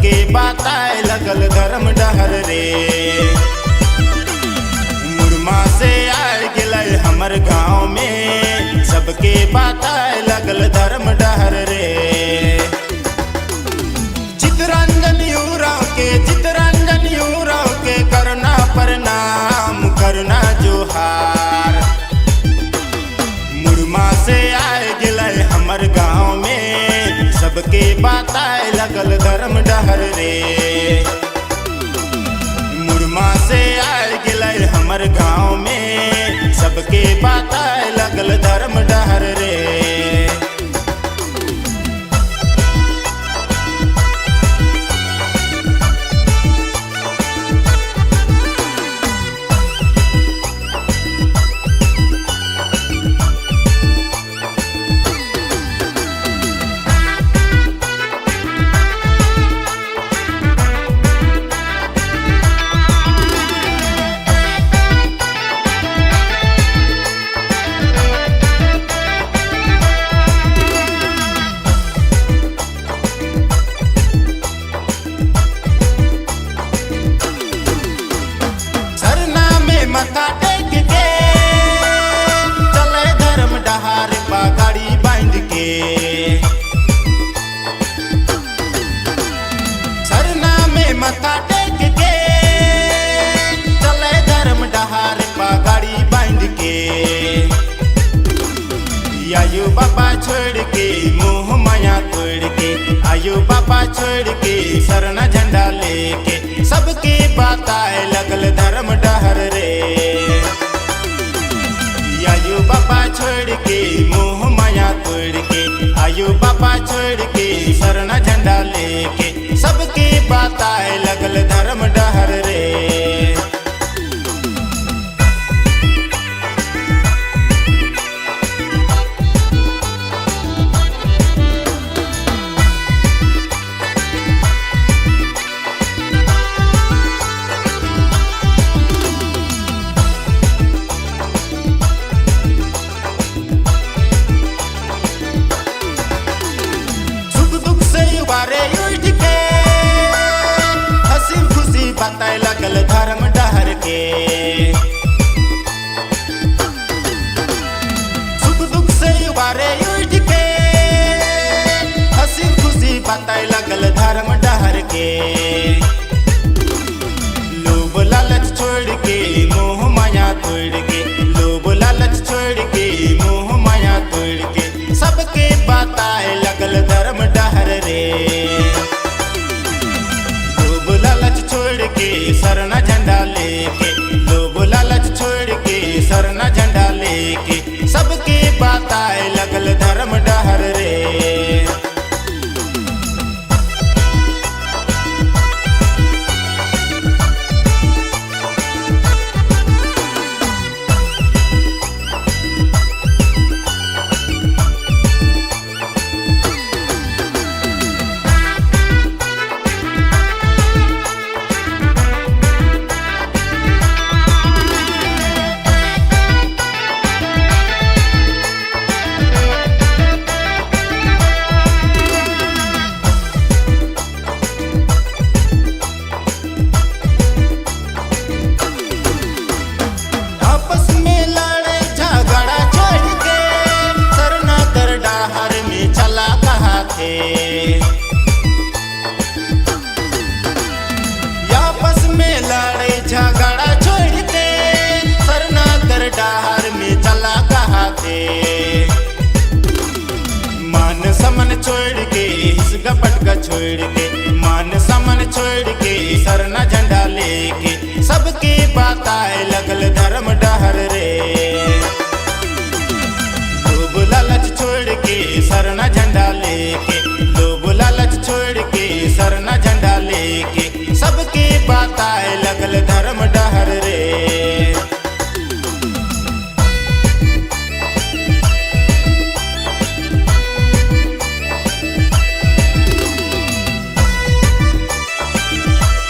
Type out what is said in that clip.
सबके बताए लगल धर्म डहर रे। मुरमा से आए गिले हमर गाँव में, सबके बताए लगल धर्म डहर रे। चितरंजन यूराव के करना प्रणाम करना जोहार। मुरमा से आए गिले हमर गाँव में, सबके बताए लगल धर्म डहर रे। मुरमा से आए गिले हमर गाँव में, सबके बताए लगल धर्म डहर रे। मथा टेक के चले धर्म डहार पगड़ी बांध के। सरना में मथा टेक के चले धर्म डहार पगड़ी बांध के। आयु बाबा छोड़ के मोह माया तोड़ के, आयु बाबा छोड़ के सरना झंडा लेके, सबके बताए लगल धर्म डहर रे। आयु बाबा छोड़ के मोह माया तोड़ के, आयु बाबा छोड़ के सरना झंडा लेके, सबके बताए लगल धर्म डहर रे। उठ के हंसी खुशी बताए लगल धर्म डहर के। सुख दुख से उबारे उठ के हंसी खुशी बताए लगल धर्म डहर के। लोभ लालच छोड़ के मोह माया तोड़ के, लोभ लालच छोड़ के मोह माया तोड़ के, सबके बताए लगल धर्म डहर रे। लोभ लालच छोड़ के सरना झंडा लेके, लोभ लालच छोड़ के सरना झंडा लेके, सबके बताए लगल धर्म डहर रे। आपस में लड़े झगड़ा छोड़ के सरना कर डहार में चला कहा थे। मान समन छोड़ के हिस्सा पटका छोड़ के, मान समन छोड़ के सरना झंडा लेके, सबके बताए लगल धर्म डहर रे। लोभ लालच छोड़ के सरना झंडा लेके, लोभ लालच छोड़ के सरना झंडा लेके, सबके बताए लगल धर्म डहर